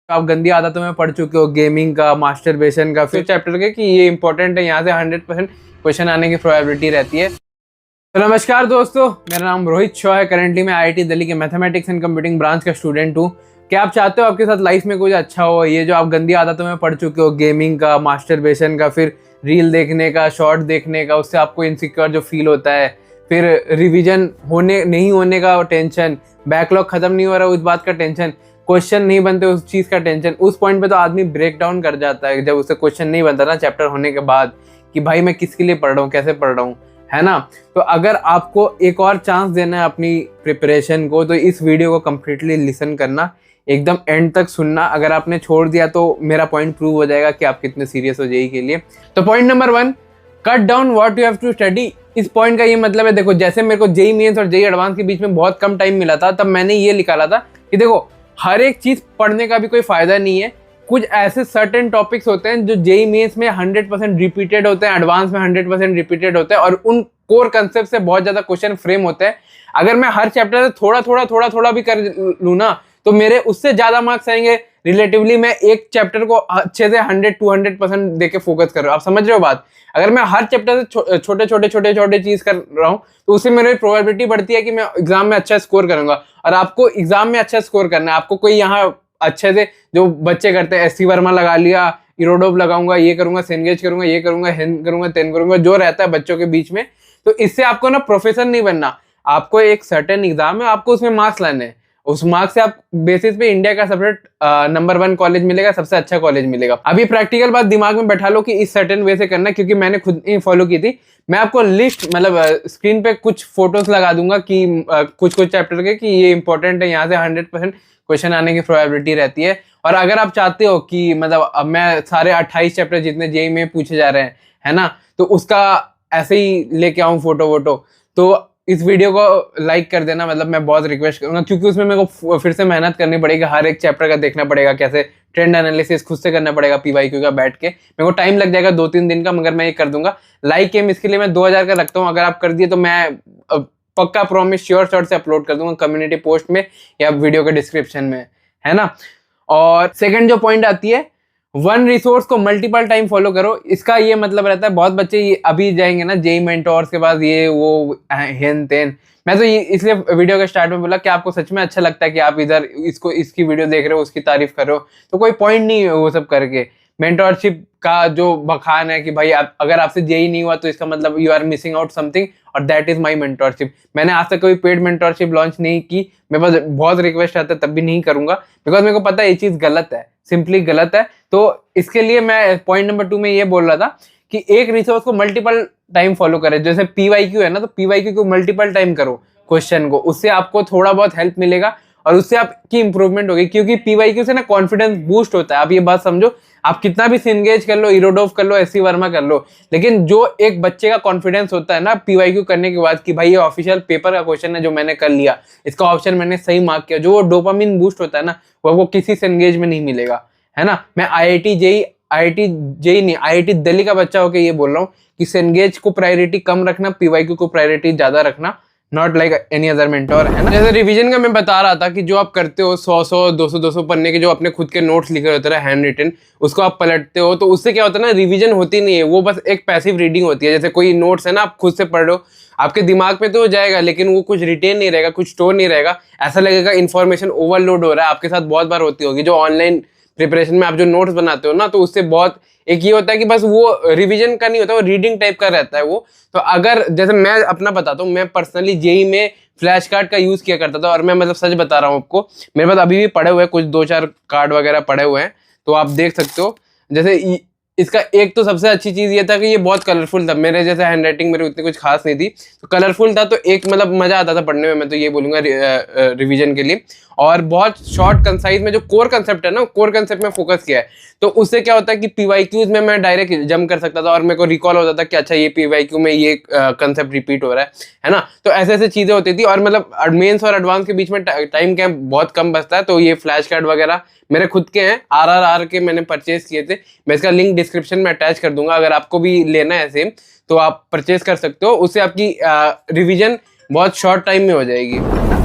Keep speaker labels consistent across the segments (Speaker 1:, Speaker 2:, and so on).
Speaker 1: आप गंदी आदतों में पढ़ चुके हो, गेमिंग का, मास्टरबेशन का, फिर चैप्टर के कि ये इंपॉर्टेंट है, यहाँ से 100% क्वेश्चन आने की प्रोबेबिलिटी रहती है। तो नमस्कार दोस्तों, मेरा नाम रोहित शॉ है। करेंटली मैं आईआईटी दिल्ली के मैथमेटिक्स एंड कंप्यूटिंग ब्रांच का स्टूडेंट हूँ। क्या आप चाहते हो आपके साथ लाइफ में कुछ अच्छा हो? ये जो आप गंदी आदतों में पढ़ चुके हो, गेमिंग का, मास्टरबेशन का, फिर रील देखने का, शॉर्ट देखने का, उससे आपको इनसिक्योर जो फील होता है, फिर रिवीजन होने नहीं होने का टेंशन, बैकलॉग खत्म नहीं हो रहा उस बात का टेंशन, क्वेश्चन नहीं बनते उस चीज का टेंशन, उस पॉइंट पे तो आदमी ब्रेक डाउन कर जाता है जब उससे क्वेश्चन नहीं बनता ना चैप्टर होने के बाद, कि भाई मैं किसके लिए पढ़ रहा हूँ, कैसे पढ़ रहा हूँ, है ना। तो अगर आपको एक और चांस देना है अपनी प्रिपरेशन को, तो इस वीडियो को कंप्लीटली लिसन करना, एकदम एंड तक सुनना। अगर आपने छोड़ दिया तो मेरा पॉइंट प्रूव हो जाएगा कि आप कितने सीरियस हो जेईई के लिए। तो point number 1, cut down what you have to study. इस पॉइंट का ये मतलब है, देखो जैसे मेरे को जेईई मेंस और जेईई एडवांस के बीच में बहुत कम टाइम मिला था, तब मैंने ये निकाला था कि देखो हर एक चीज पढ़ने का भी कोई फायदा नहीं है। कुछ ऐसे सर्टेन टॉपिक्स होते हैं जो जेईई मेंस में 100% रिपीटेड होते हैं, एडवांस में 100% रिपीटेड होते हैं, और उन कोर कंसेप्ट से बहुत ज्यादा क्वेश्चन फ्रेम होते हैं। अगर मैं हर चैप्टर से थोड़ा थोड़ा भी कर लूँ ना, तो मेरे उससे ज्यादा मार्क्स आएंगे रिलेटिवली। मैं एक चैप्टर को अच्छे से 100-200% देके फोकस कर रहा हूँ। आप समझ रहे हो बात? अगर मैं हर चैप्टर से छोटे चीज कर रहा हूँ, तो उससे मेरी प्रोबेबिलिटी बढ़ती है कि मैं एग्जाम में अच्छा स्कोर करूंगा। और आपको एग्जाम में अच्छा स्कोर करना है, आपको कोई यहाँ अच्छे से जो बच्चे करते हैं, एससी वर्मा लगा लिया, इरोडोव लगाऊंगा, ये करूंगा, सेनगेज करूंगा, ये करूंगा, हेन करूंगा, तेन करूंगा, जो रहता है बच्चों के बीच में, तो इससे आपको ना प्रोफेसर नहीं बनना। आपको एक सर्टेन एग्जाम है, आपको उसमें मार्क्स लाने हैं। उस मार्क्स से आप बेसिस पे इंडिया का सेपरेट नंबर 1 कॉलेज मिलेगा, सबसे अच्छा कॉलेज मिलेगा। अभी प्रैक्टिकल बात दिमाग में बैठा लो कि इस सर्टेन वे से करना, क्योंकि मैंने खुद ही फॉलो की थी। मैं आपको लिस्ट मतलब स्क्रीन पे कुछ फोटोज लगा दूंगा कि कुछ चैप्टर के कि ये इंपॉर्टेंट है, यहाँ से 100% क्वेश्चन आने की प्रोबेबिलिटी रहती है। और अगर आप चाहते हो कि मतलब अब मैं सारे 28 चैप्टर जितने जेईई में पूछे जा रहे हैं, है ना, तो उसका ऐसे ही लेके आऊं फोटो वोटो, तो इस वीडियो को लाइक कर देना। मतलब मैं बहुत रिक्वेस्ट करूंगा, क्योंकि उसमें मेरे को फिर से मेहनत करनी पड़ेगी, हर एक चैप्टर का देखना पड़ेगा, कैसे ट्रेंड एनालिसिस खुद से करना पड़ेगा, पीवाईक्यू का बैठ के। मेरे को टाइम लग जाएगा 2-3 दिन का, मगर मैं ये कर दूंगा। लाइक एम इसके लिए मैं 2000 का रखता हूँ। अगर आप कर दिए तो मैं पक्का प्रॉमिस श्योर शॉर्ट से अपलोड कर दूंगा कम्युनिटी पोस्ट में या वीडियो के डिस्क्रिप्शन में, है ना। और सेकंड जो पॉइंट आती है, वन रिसोर्स को मल्टीपल टाइम फॉलो करो। इसका ये मतलब रहता है, बहुत बच्चे ये अभी जाएंगे ना जेईई मेंटोर्स के पास, ये वो हेन तेन। मैं तो ये इसलिए वीडियो के स्टार्ट में बोला कि आपको सच में अच्छा लगता है कि आप इधर इसकी वीडियो देख रहे हो, उसकी तारीफ कर रहे हो, तो कोई पॉइंट नहीं है वो सब करके। मेंटोरशिप का जो बखान है कि भाई अगर आपसे जेईई नहीं हुआ तो इसका मतलब you are missing out something, और दैट इज माय मेंटोरशिप। मैंने आज तक कोई पेड मेंटोरशिप लॉन्च नहीं की। मेरे पास बहुत रिक्वेस्ट आता है तब भी नहीं करूंगा, बिकॉज मेरे को पता है ये चीज गलत है, सिंपली गलत है। तो इसके लिए मैं पॉइंट नंबर 2 में ये बोल रहा था कि एक रिसोर्स को मल्टीपल टाइम फॉलो करें। जैसे पीवाईक्यू है ना, तो पीवाईक्यू को मल्टीपल टाइम करो क्वेश्चन को, उससे आपको थोड़ा बहुत हेल्प मिलेगा और उससे आपकी इंप्रूवमेंट होगी। क्योंकि पीवाईक्यू से ना कॉन्फिडेंस बूस्ट होता है। आप ये बात समझो, आप कितना भी सिंगेज कर लो, इरोडोव कर लो, एससी वर्मा कर लो, लेकिन जो एक बच्चे का कॉन्फिडेंस होता है ना पीवाईक्यू करने के बाद कि भाई ये ऑफिशियल पेपर का क्वेश्चन है जो मैंने कर लिया, इसका ऑप्शन मैंने सही मार्क किया, जो डोपामिन बूस्ट होता है ना, वो आपको किसी सिंगेज में नहीं मिलेगा, है ना। मैं आईआईटी दिल्ली का बच्चा होकर ये बोल रहा हूँ कि सेनगेज को प्रायोरिटी कम रखना, पीवाईक्यू को प्रायोरिटी ज्यादा रखना, not like any other mentor, है ना। जैसे रिवीजन का मैं बता रहा था कि जो आप करते हो 100 200 पन्ने के जो अपने खुद के नोट्स लिखे होते हैं हैंड रिटन, उसको आप पलटते हो, तो उससे क्या होता है ना, रिवीजन होती नहीं है, वो बस एक पैसिव रीडिंग होती है। जैसे कोई नोट्स है ना, आप खुद से पढ़ रहे हो, आपके दिमाग में तो हो जाएगा, लेकिन वो कुछ रिटेन नहीं रहेगा, कुछ स्टोर नहीं रहेगा। ऐसा लगेगा इन्फॉर्मेशन ओवरलोड हो रहा है। आपके साथ बहुत बार होती होगी, जो ऑनलाइन प्रिपरेशन में आप जो नोट्स बनाते हो ना, तो उससे बहुत एक ये होता है कि बस वो रिवीजन का नहीं होता, वो रीडिंग टाइप का रहता है वो। तो अगर जैसे मैं अपना बताता हूँ, मैं पर्सनली जेईई में फ्लैश कार्ड का यूज किया करता था, और मैं मतलब सच बता रहा हूँ आपको, मेरे पास अभी भी पड़े हुए कुछ 2-4 कार्ड वगैरह पड़े हुए हैं, तो आप देख सकते हो। जैसे इसका एक तो सबसे अच्छी चीज ये था कि ये बहुत कलरफुल था। मेरे जैसे हैंड राइटिंग मेरी उतनी कुछ खास नहीं थी, तो कलरफुल था, तो एक मतलब मजा आता था पढ़ने में। मैं तो ये बोलूंगा रिवीजन के लिए। और बहुत शॉर्ट कंसाइज में जो कोर कंसेप्ट है ना, कोर कंसेप्ट में फोकस किया है, तो उससे क्या होता है कि पीवाईक्यूज में मैं डायरेक्ट जंप कर सकता था, और मेरे को रिकॉल होता था कि अच्छा ये पीवाईक्यू में ये कंसेप्ट रिपीट हो रहा है ना। तो ऐसे ऐसे चीजें होती थी। और मतलब मेंस और एडवांस के बीच में टाइम क्या बहुत कम बचता है, तो ये फ्लैश कार्ड वगैरह मेरे खुद के हैं, RRR के मैंने परचेज किए थे। मैं इसका लिंक डिस्क्रिप्शन में अटैच कर दूंगा, अगर आपको भी लेना है सेम तो आप परचेज कर सकते हो। उससे आपकी रिवीजन बहुत शॉर्ट टाइम में हो जाएगी।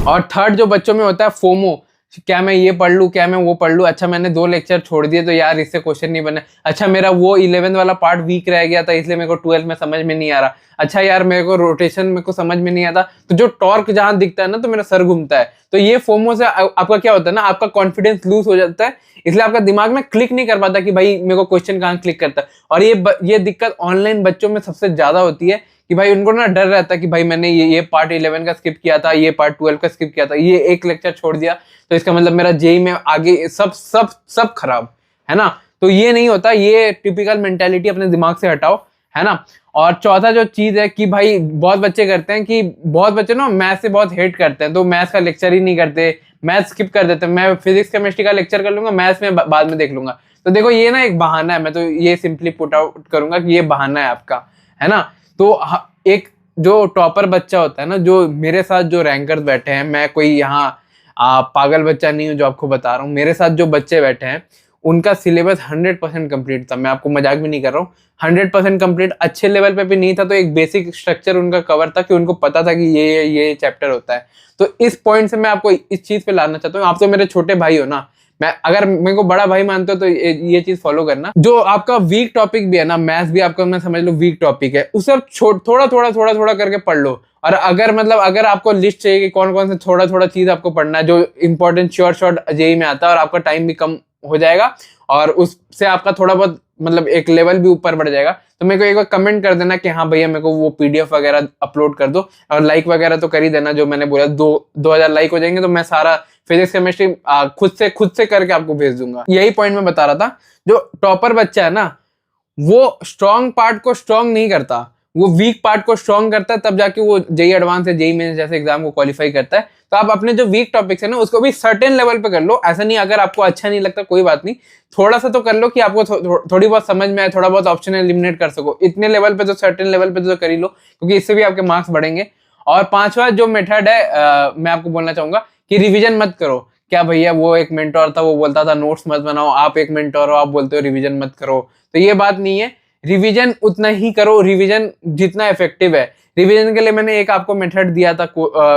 Speaker 1: और थर्ड जो बच्चों में होता है फोमो, क्या मैं ये पढ़ लूँ, क्या मैं वो पढ़ लूँ, अच्छा मैंने 2 लेक्चर छोड़ दिए तो यार इससे क्वेश्चन नहीं बने, अच्छा मेरा वो 11 वाला पार्ट वीक रह गया था इसलिए मेरे को 12 में समझ में नहीं आ रहा, अच्छा यार मेरे को रोटेशन मेरे को समझ में नहीं आता, तो जो टॉर्क जहां दिखता है ना तो मेरा सर घूमता है। तो ये फोमो से आपका क्या होता है ना, आपका कॉन्फिडेंस लूज हो जाता है, इसलिए आपका दिमाग में क्लिक नहीं कर पाता कि भाई मेरे को क्वेश्चन कहाँ क्लिक करता है। और ये दिक्कत ऑनलाइन बच्चों में सबसे ज्यादा होती है कि भाई उनको ना डर रहता है कि भाई मैंने ये पार्ट 11 का स्किप किया था, ये पार्ट 12 का स्किप किया था, ये एक लेक्चर छोड़ दिया तो इसका मतलब मेरा जेई में आगे सब सब सब खराब है ना। तो ये नहीं होता, ये टिपिकल मेंटेलिटी अपने दिमाग से हटाओ, है ना। और चौथा जो चीज है कि भाई बहुत बच्चे करते हैं कि बहुत बच्चे ना मैथ से बहुत हेट करते हैं, तो मैथ्स का लेक्चर ही नहीं करते, मैथ स्किप कर देते हैं, मैं फिजिक्स केमिस्ट्री का लेक्चर कर लूंगा, मैथ्स में बाद में देख लूंगा। तो देखो ये ना एक बहाना है, मैं तो ये सिंपली पुट आउट करूंगा कि ये बहाना है आपका, है ना। तो एक जो टॉपर बच्चा होता है ना, जो मेरे साथ जो रैंकर्स बैठे हैं, मैं कोई यहाँ पागल बच्चा नहीं हूँ जो आपको बता रहा हूँ, मेरे साथ जो बच्चे बैठे हैं उनका सिलेबस 100% कंप्लीट था, मैं आपको मजाक भी नहीं कर रहा हूँ, 100% कंप्लीट, अच्छे लेवल पे भी नहीं था तो एक बेसिक स्ट्रक्चर उनका कवर था कि उनको पता था कि ये चैप्टर होता है। तो इस पॉइंट से मैं आपको इस चीज पे लाना चाहता हूँ, आप तो मेरे छोटे भाई हो ना, मैं अगर मेरे को बड़ा भाई मानते हो तो ये चीज फॉलो करना। जो आपका वीक टॉपिक भी है ना, मैथ्स भी आपका मैं समझ लो वीक टॉपिक है, उसे आप थोड़ा थोड़ा थोड़ा थोड़ा करके पढ़ लो। और अगर आपको लिस्ट चाहिए कि कौन कौन से थोड़ा थोड़ा चीज आपको पढ़ना है जो इंपॉर्टेंट शॉर्ट जेई में आता है, और आपका टाइम भी कम हो जाएगा और उससे आपका थोड़ा बहुत मतलब एक लेवल भी ऊपर बढ़ जाएगा, तो मेरे को एक बार कमेंट कर देना कि हाँ भैया मेरे को वो पीडीएफ वगैरह अपलोड कर दो, और लाइक वगैरह तो कर ही देना, जो मैंने बोला 2000 लाइक हो जाएंगे तो मैं सारा फिजिक्स केमिस्ट्री खुद से करके आपको भेज दूंगा। यही पॉइंट मैं बता रहा था, जो टॉपर बच्चा है ना वो स्ट्रॉन्ग पार्ट को स्ट्रॉन्ग नहीं करता, वो वीक पार्ट को स्ट्रॉन्ग करता है, तब जाके वो जेई एडवांस या जेई मेंस जैसे एग्जाम को क्वालिफाई करता है। तो आप अपने जो वीक टॉपिक्स है ना उसको भी सर्टेन लेवल पे कर लो, ऐसा नहीं अगर आपको अच्छा नहीं लगता कोई बात नहीं, थोड़ा सा तो कर लो कि आपको थोड़ी बहुत समझ में आए, थोड़ा बहुत ऑप्शन एलिमिनेट कर सको, इतने लेवल पे तो सर्टेन लेवल पे तो कर ही लो, क्योंकि इससे भी आपके मार्क्स बढ़ेंगे। और पांचवा जो मेथड है मैं आपको बोलना चाहूंगा कि रिविजन मत करो। क्या भैया वो एक मेंटोर था वो बोलता था नोट्स मत बनाओ, आप एक मेंटोर हो आप बोलते हो रिविजन मत करो, तो ये बात नहीं है, रिवीजन उतना ही करो, रिवीजन जितना इफेक्टिव है। रिवीजन के लिए मैंने एक आपको मेथड दिया था,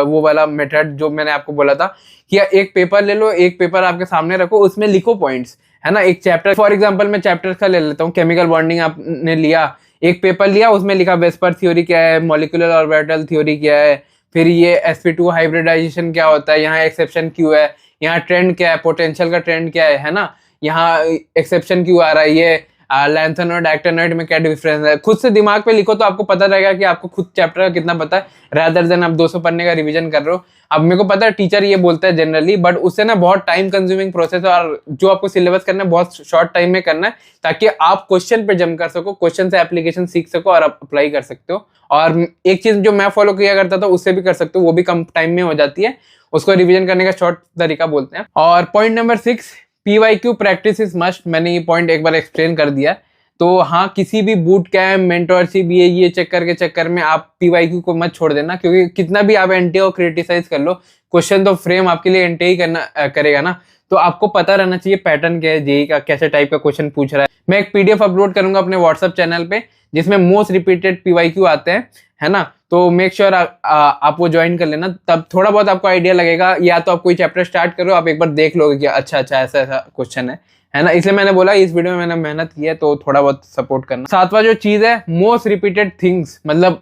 Speaker 1: वो वाला मेथड जो मैंने आपको बोला था कि एक पेपर ले लो, एक पेपर आपके सामने रखो, उसमें लिखो पॉइंट्स, है ना। एक चैप्टर फॉर एग्जांपल मैं चैप्टर का ले लेता हूँ, केमिकल बॉन्डिंग आपने लिया, एक पेपर लिया, उसमें लिखा वेस्पर थ्योरी क्या है, मॉलिक्यूलर ऑर्बिटल थ्योरी क्या है, फिर ये sp2 हाइब्रिडाइजेशन क्या होता है, यहाँ एक्सेप्शन क्यों है, यहाँ ट्रेंड क्या है, पोटेंशियल का ट्रेंड क्या है ना, यहाँ एक्सेप्शन क्यों आ रहा है, ये लैंथेनॉइड एक्टिनॉइड में क्या डिफरेंस है। खुद से दिमाग पे लिखो तो आपको पता रहेगा कि आपको खुद चैप्टर का कितना पता है, रादर देन आप 200 पढ़ने का रिवीजन कर रहे हो। अब मेरे को पता है टीचर ये बोलता है जनरली, बट उससे ना बहुत टाइम कंज्यूमिंग प्रोसेस है, और जो आपको सिलेबस करना है बहुत शॉर्ट टाइम में करना है, ताकि आप क्वेश्चन पे जम कर सको, क्वेश्चन से एप्लीकेशन सीख सको और आप अप्लाई कर सकते हो। और एक चीज जो मैं फॉलो किया करता था उससे भी कर सकते हो, वो भी कम टाइम में हो जाती है, उसको रिवीजन करने का शॉर्ट तरीका बोलते हैं। और point number 6, PYQ practice is must. मैंने ये पॉइंट एक बार एक्सप्लेन कर दिया। तो हाँ, किसी भी बूट कैम्प मेंटरशिप ये चक्कर में आप PYQ को मत छोड़ देना, क्योंकि कितना भी आप एंटी और क्रिटिसाइज कर लो, क्वेश्चन तो फ्रेम आपके लिए एंटी ही करना करेगा ना। तो आपको पता रहना चाहिए पैटर्न क्या है, जेई का कैसे टाइप का क्वेश्चन पूछ रहा है। मैं एक PDF अपलोड करूंगा अपने व्हाट्सएप चैनल पे जिसमें मोस्ट रिपीटेड PYQ आते हैं, है ना। तो मेक श्योर आप वो ज्वाइन कर लेना, तब थोड़ा बहुत आपको आइडिया लगेगा। या तो आप कोई चैप्टर स्टार्ट करो, आप एक बार देख लोगे कि अच्छा ऐसा क्वेश्चन है ना। इसलिए मैंने बोला इस वीडियो में मैंने मेहनत की है, तो थोड़ा बहुत सपोर्ट करना। सातवां जो चीज है, मोस्ट रिपीटेड थिंग्स, मतलब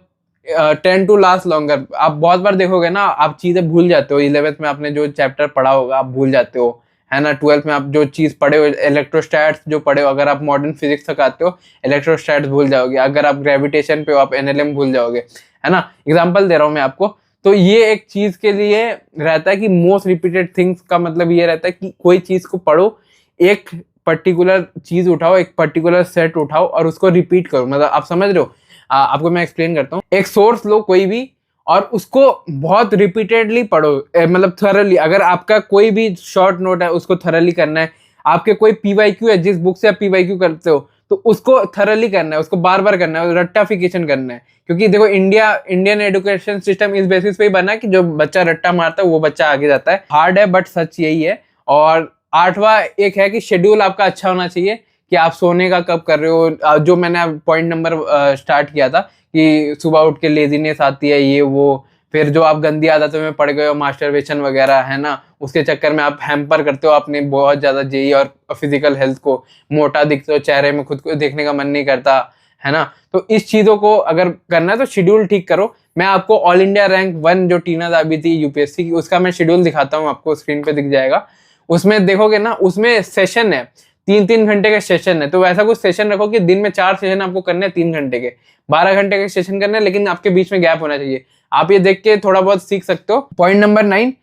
Speaker 1: 10 टू लास्ट लॉन्गर। आप बहुत बार देखोगे ना, आप चीजें भूल जाते हो। 11th में आपने जो चैप्टर पढ़ा होगा आप भूल जाते हो, है ना। 12th में आप जो चीज पढ़े हो, इलेक्ट्रोस्टैट्स जो पढ़े हो, अगर आप मॉडर्न फिजिक्स तक आते हो इलेक्ट्रोस्टैट्स भूल जाओगे, अगर आप ग्रेविटेशन पे हो आप NLM भूल जाओगे, है ना। एग्जाम्पल दे रहा हूँ मैं आपको। तो ये एक चीज के लिए रहता है कि मोस्ट रिपीटेड थिंग्स का मतलब ये रहता है कि कोई चीज को पढ़ो, एक पर्टिकुलर चीज उठाओ, एक पर्टिकुलर सेट उठाओ और उसको रिपीट करो। मतलब आप समझ रहे हो, आपको मैं एक्सप्लेन करता हूँ। एक सोर्स लो कोई भी और उसको बहुत रिपीटेडली पढ़ो, मतलब थरली। अगर आपका कोई भी शॉर्ट नोट है उसको थरली करना है, आपके कोई PYQ है जिस बुक से आप PYQ करते हो तो उसको थरली करना है, उसको बार बार करना है, रट्टाफिकेशन करना है। क्योंकि देखो इंडियन एजुकेशन सिस्टम इस बेसिस पे ही बना है कि जो बच्चा रट्टा मारता है वो बच्चा आगे जाता है। हार्ड है बट सच यही है। और 8वां एक है कि शेड्यूल आपका अच्छा होना चाहिए, कि आप सोने का कब कर रहे हो। जो मैंने पॉइंट नंबर स्टार्ट किया था कि सुबह उठ के लेजीनेस आती है, ये वो, फिर जो आप गंदी आदतों में पड़ गए हो, मास्टरबेशन वगैरह, है ना, उसके चक्कर में आप हैम्पर करते हो अपने बहुत ज़्यादा जेई और फिजिकल हेल्थ को, मोटा दिखते हो, चेहरे में खुद को देखने का मन नहीं करता, है ना। तो इस चीज़ों को अगर करना है तो शेड्यूल ठीक करो। मैं आपको ऑल इंडिया रैंक 1 जो टीना दाबी थी यूपीएससी की, उसका मैं शेड्यूल दिखाता हूँ, आपको स्क्रीन पे दिख जाएगा। उसमें देखोगे ना, उसमें सेशन है, 3-3 घंटे के सेशन है। तो वैसा कुछ सेशन रखो कि दिन में 4 सेशन आपको करने हैं, 3 घंटे के, 12 घंटे के सेशन करने हैं, लेकिन आपके बीच में गैप होना चाहिए। आप ये देख के थोड़ा बहुत सीख सकते हो। Point number 9,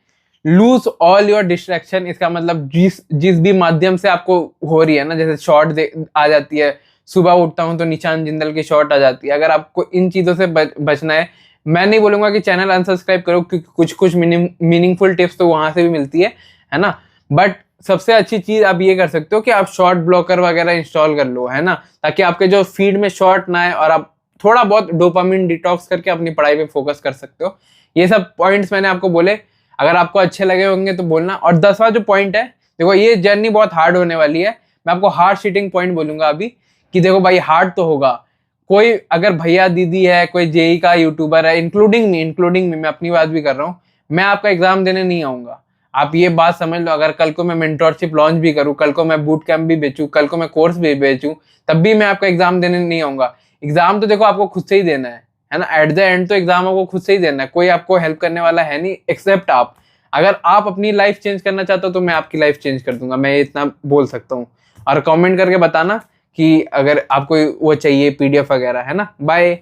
Speaker 1: lose all your distraction. इसका मतलब जिस भी माध्यम से आपको हो रही है ना, जैसे शॉर्ट आ जाती है, सुबह उठता हूं तो निशान जिंदल की शॉर्ट आ जाती है। अगर आपको इन चीजों से बचना है, मैं नहीं बोलूंगा कि चैनल अनसब्सक्राइब करो, क्योंकि कुछ कुछ मीनिंगफुल टिप्स तो वहां से भी मिलती है ना। बट सबसे अच्छी चीज आप ये कर सकते हो कि आप शॉर्ट ब्लॉकर वगैरह इंस्टॉल कर लो, है ना, ताकि आपके जो फीड में शॉर्ट ना आए और आप थोड़ा बहुत डोपामिन डिटॉक्स करके अपनी पढ़ाई पे फोकस कर सकते हो। ये सब पॉइंट्स मैंने आपको बोले, अगर आपको अच्छे लगे होंगे तो बोलना। और 10वां जो पॉइंट है, देखो ये जर्नी बहुत हार्ड होने वाली है, मैं आपको हार्ड शीटिंग पॉइंट बोलूंगा अभी, कि देखो भाई हार्ड तो होगा। कोई अगर भैया दीदी है, कोई जेई का यूट्यूबर है, इंक्लूडिंग मी, मैं अपनी बात भी कर रहा हूँ, मैं आपका एग्जाम देने नहीं आऊंगा। आप ये बात समझ लो, अगर कल को मैं मेंटोरशिप लॉन्च भी करूँ, कल को मैं बूट कैंप भी बेचूं, कल को मैं कोर्स भी बेचूं, तब भी मैं आपका एग्जाम देने नहीं आऊंगा। एग्जाम तो देखो आपको खुद से ही देना है ना, एट द एंड तो एग्जाम आपको खुद से ही देना है, कोई आपको हेल्प करने वाला है नहीं एक्सेप्ट आप। अगर आप अपनी लाइफ चेंज करना चाहते हो तो मैं आपकी लाइफ चेंज कर दूंगा, मैं इतना बोल सकता हूँ। और कमेंट करके बताना कि अगर आपको वो चाहिए पीडीएफ वगैरह, है ना। बाय।